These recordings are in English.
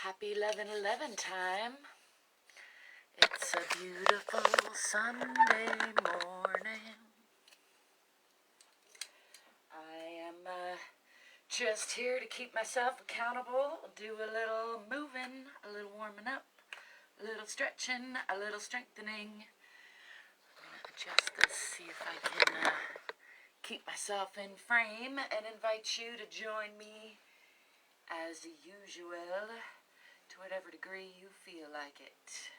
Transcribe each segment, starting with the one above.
Happy 11/11 time. It's a beautiful Sunday morning. I am just here to keep myself accountable, do a little moving, a little warming up, a little stretching, a little strengthening. I'm going to adjust this, see if I can keep myself in frame, and invite you to join me as usual, to whatever degree you feel like it.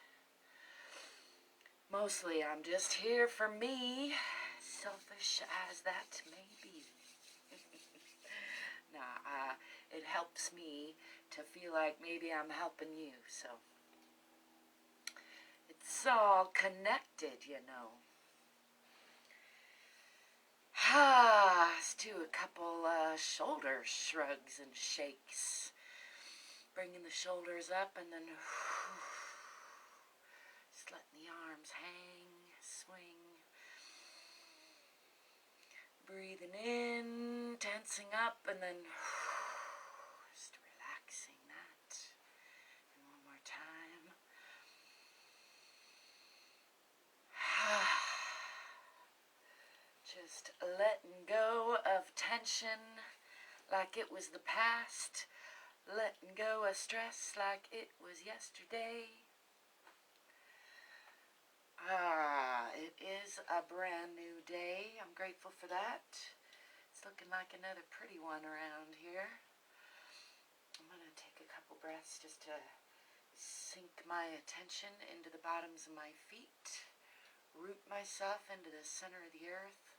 Mostly I'm just here for me, selfish as that may be. Nah, it helps me to feel like maybe I'm helping you, so it's all connected, you know. Let's do a couple shoulder shrugs and shakes. Bringing the shoulders up and then just letting the arms hang, swing. Breathing in, tensing up, and then just relaxing that. And one more time. Just letting go of tension like it was the past. Letting go of stress like it was yesterday. It is a brand new day. I'm grateful for that. It's looking like another pretty one around here. I'm going to take a couple breaths just to sink my attention into the bottoms of my feet. Root myself into the center of the earth.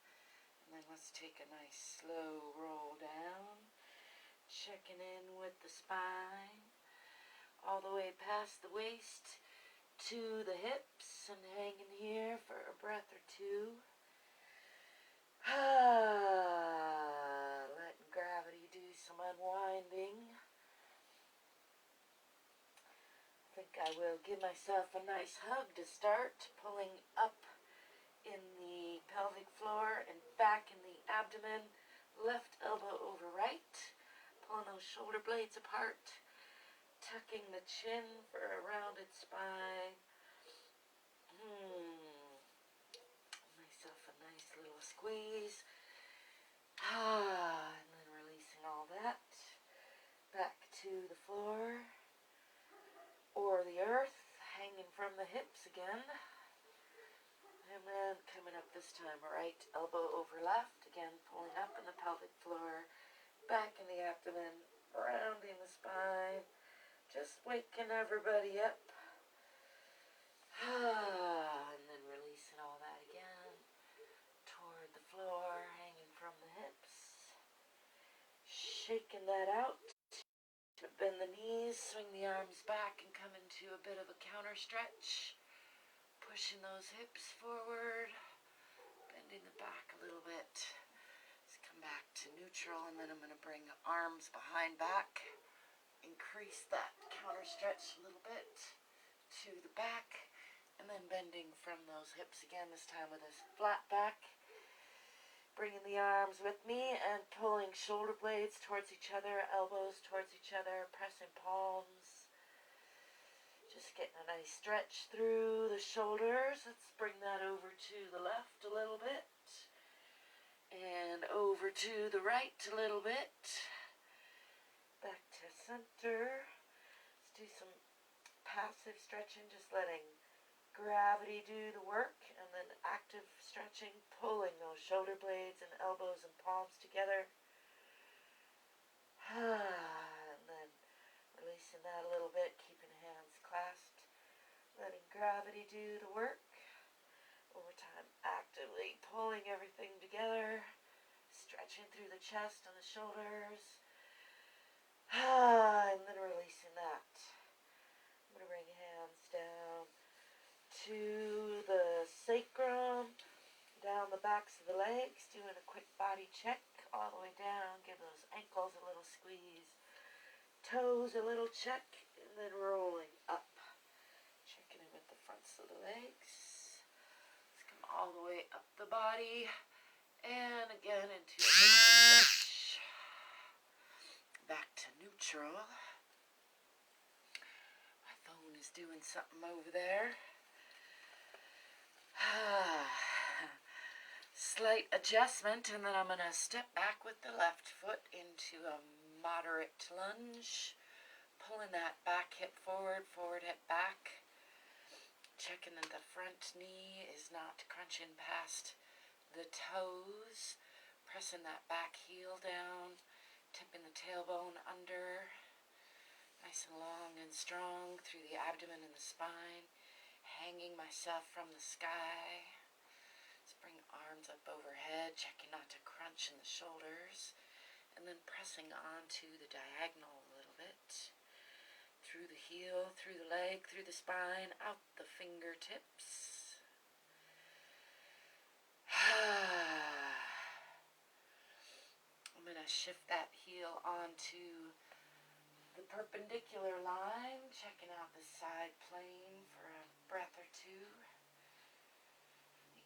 And then let's take a nice slow roll down. Checking in with the spine, all the way past the waist to the hips, and hanging here for a breath or two. Letting gravity do some unwinding. I think I will give myself a nice hug to start, pulling up in the pelvic floor and back in the abdomen, left elbow over right. Pulling those shoulder blades apart, tucking the chin for a rounded spine. Myself a nice little squeeze. And then releasing all that. Back to the floor or the earth, hanging from the hips again. And then coming up this time, right elbow over left, again pulling up in the pelvic floor. Back in the abdomen, rounding the spine, just waking everybody up. And then releasing all that again, toward the floor, hanging from the hips. Shaking that out. Bend the knees, swing the arms back, and come into a bit of a counter stretch. Pushing those hips forward, bending the back a little bit. Back to neutral, and then I'm going to bring arms behind back, increase that counter stretch a little bit to the back, and then bending from those hips again, this time with a flat back, bringing the arms with me and pulling shoulder blades towards each other, elbows towards each other, pressing palms, just getting a nice stretch through the shoulders. Let's bring that over to the left a little bit. And over to the right a little bit. Back to center. Let's do some passive stretching, just letting gravity do the work. And then active stretching, pulling those shoulder blades and elbows and palms together. And then releasing that a little bit, keeping hands clasped. Letting gravity do the work. Over time, actively pulling everything together, stretching through the chest and the shoulders, and then releasing that. I'm going to bring hands down to the sacrum, down the backs of the legs, doing a quick body check all the way down. Give those ankles a little squeeze, toes a little check, and then rolling up. Checking in with the fronts of the legs. All the way up the body, and again into a stretch. Back to neutral. is doing something over there. Slight adjustment, and then I'm going to step back with the left foot into a moderate lunge. Pulling that back hip forward, forward hip back. Checking that the front knee is not crunching past the toes. Pressing that back heel down. Tipping the tailbone under. Nice and long and strong through the abdomen and the spine. Hanging myself from the sky. Let's bring arms up overhead. Checking not to crunch in the shoulders. And then pressing onto the diagonal a little bit. Through the heel, through the leg, through the spine, out the fingertips. I'm going to shift that heel onto the perpendicular line, checking out the side plane for a breath or two.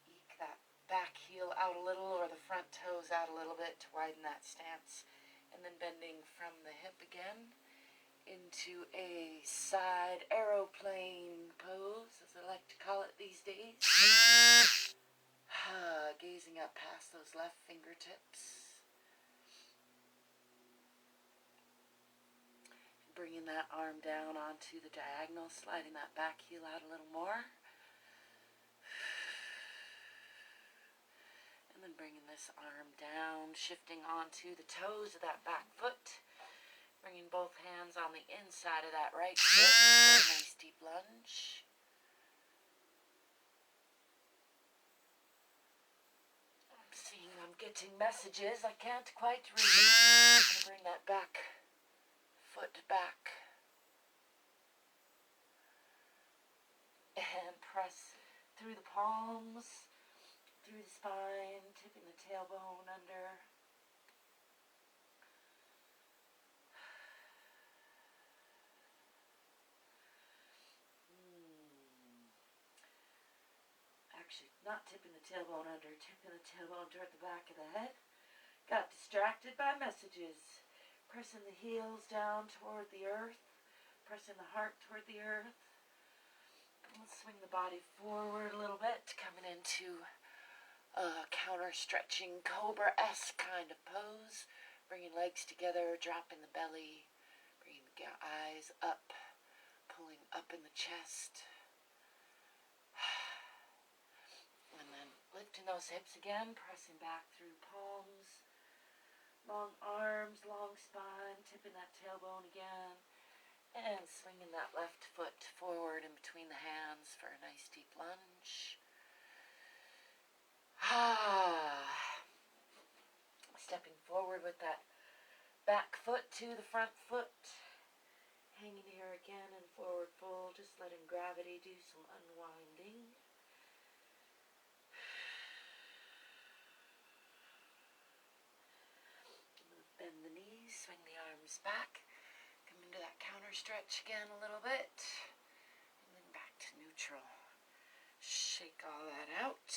Eke that back heel out a little, or the front toes out a little bit to widen that stance. And then bending from the hip again into a side aeroplane pose, as I like to call it these days. Gazing up past those left fingertips. Bringing that arm down onto the diagonal, sliding that back heel out a little more. And then bringing this arm down, shifting onto the toes of that back foot. Bringing both hands on the inside of that right foot for a nice deep lunge. I'm seeing I'm getting messages. I can't quite read it. I'm going to bring that back foot back. And press through the palms, through the spine, tipping the tailbone under. Actually, not tipping the tailbone under, tipping the tailbone toward the back of the head. Got distracted by messages. Pressing the heels down toward the earth. Pressing the heart toward the earth. Let's swing the body forward a little bit, coming into a counter-stretching cobra-esque kind of pose. Bringing legs together, dropping the belly. Bringing the eyes up, pulling up in the chest. And then lifting those hips again, pressing back through palms, long arms, long spine, tipping that tailbone again, and swinging that left foot forward in between the hands for a nice deep lunge. Stepping forward with that back foot to the front foot, hanging here again in forward fold, just letting gravity do some unwinding. Bend the knees, swing the arms back, come into that counter stretch again a little bit, and then back to neutral. Shake all that out,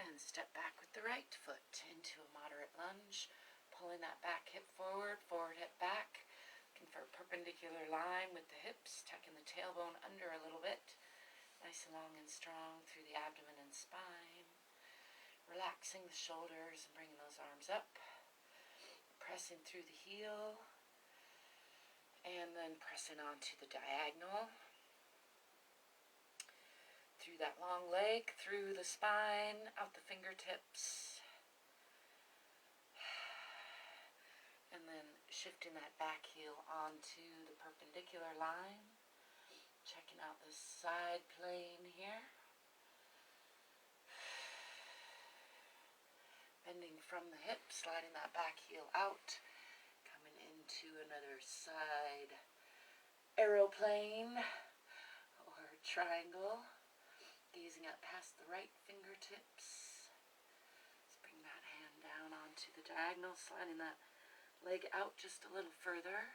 and step back with the right foot into a moderate lunge, pulling that back hip forward, forward hip back, looking for a perpendicular line with the hips, tucking the tailbone under a little bit, nice and long and strong through the abdomen and spine, relaxing the shoulders and bringing those arms up. Pressing through the heel, and then pressing onto the diagonal, through that long leg, through the spine, out the fingertips, and then shifting that back heel onto the perpendicular line, checking out the side plane here. Bending from the hip, sliding that back heel out, coming into another side aeroplane or triangle, gazing up past the right fingertips. Let's bring that hand down onto the diagonal, sliding that leg out just a little further.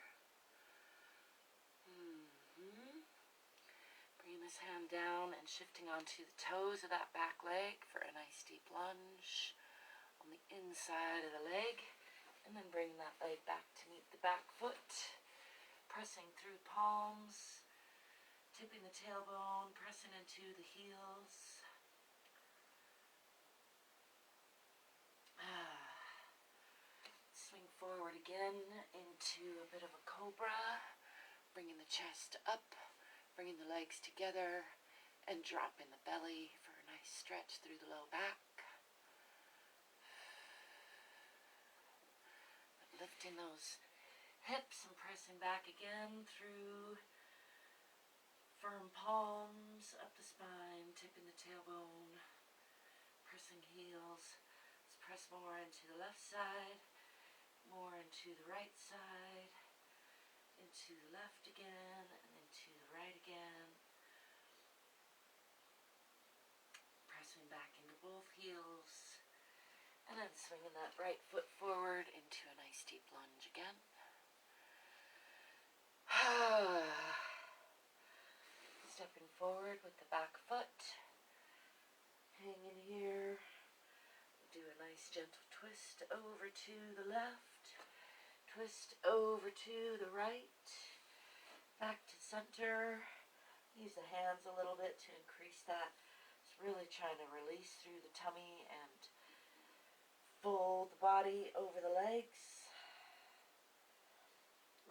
Bringing this hand down and shifting onto the toes of that back leg for a nice deep lunge on the inside of the leg, and then bringing that leg back to meet the back foot, pressing through palms, tipping the tailbone, pressing into the heels. Swing forward again into a bit of a cobra, bringing the chest up, bringing the legs together, and dropping the belly for a nice stretch through the low back. Lifting those hips and pressing back again through firm palms, up the spine, tipping the tailbone, pressing heels. Let's press more into the left side, more into the right side, into the left again, and into the right again. Pressing back into both heels, and then swinging that right foot forward into a nice deep lunge again. Stepping forward with the back foot, hanging here. Do a nice gentle twist over to the left, twist over to the right, back to center. Use the hands a little bit to increase that. Just really trying to release through the tummy and fold the body over the legs.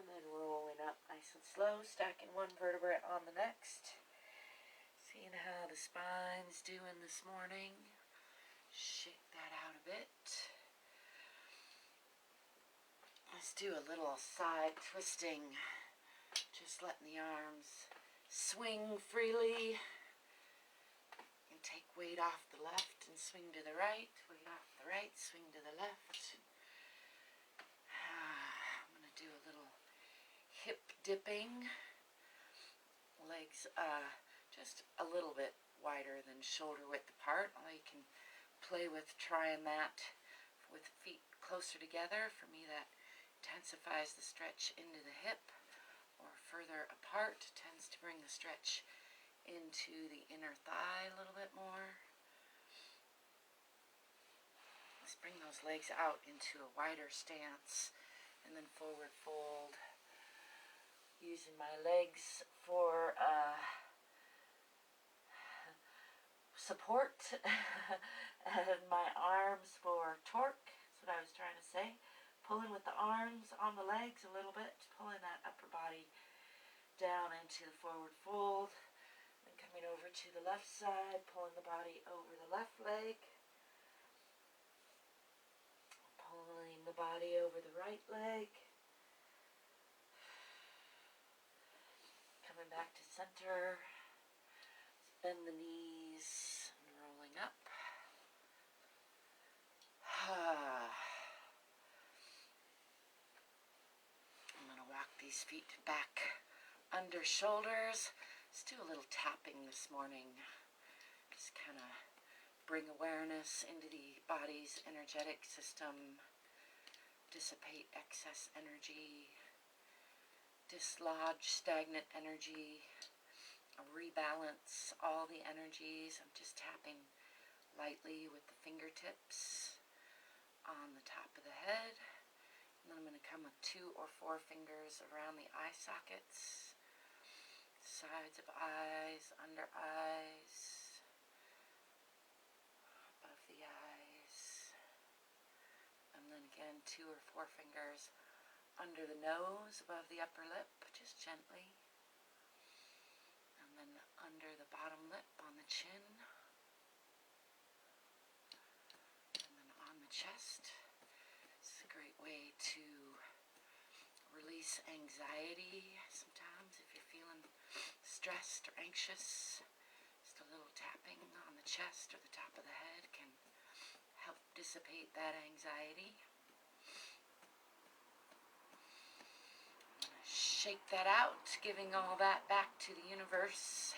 And then rolling up nice and slow, stacking one vertebrae on the next. Seeing how the spine's doing this morning. Shake that out a bit. Let's do a little side twisting. Just letting the arms swing freely. And take weight off the left and swing to the right. Weight off the right, swing to the left. I'm going to do a little hip dipping. Legs just a little bit wider than shoulder width apart. Or you can play with trying that with feet closer together. For me, that intensifies the stretch into the hip, or further apart tends to bring the stretch into the inner thigh a little bit more. Let's bring those legs out into a wider stance, and then forward fold. Using my legs for support and my arms for torque. That's what I was trying to say. Pulling with the arms on the legs a little bit, pulling that upper body down into the forward fold. Then coming over to the left side, pulling the body over the left leg. Pulling the body over the right leg. Coming back to center. Bend the knees and rolling up. I'm going to walk these feet back under shoulders. Let's do a little tapping this morning. Just kind of bring awareness into the body's energetic system. Dissipate excess energy. Dislodge stagnant energy. Rebalance all the energies. I'm just tapping lightly with the fingertips on the top of the head. And then I'm going to come with 2 or 4 fingers around the eye sockets, sides of eyes, under eyes, above the eyes. And then again 2 or 4 fingers under the nose, above the upper lip, just gently. And then under the bottom lip, on the chin. And then on the chest. It's a great way to release anxiety sometimes if you're feeling stressed or anxious. Just a little tapping on the chest or the top of the head can help dissipate that anxiety. Shake that out, giving all that back to the universe.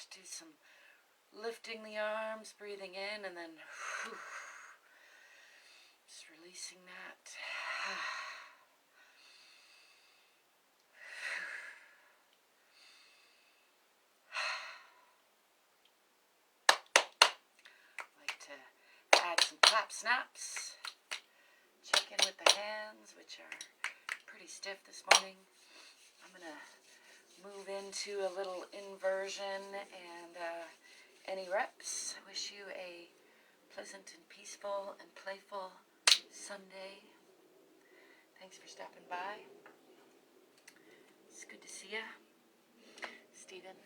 Do some lifting the arms, breathing in, and then just releasing that. Add some clap snaps. Check in with the hands, which are pretty stiff this morning. I'm going to move into a little inversion and any reps. I wish you a pleasant and peaceful and playful Sunday. Thanks for stopping by. It's good to see you. Stephen,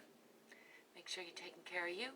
make sure you're taking care of you.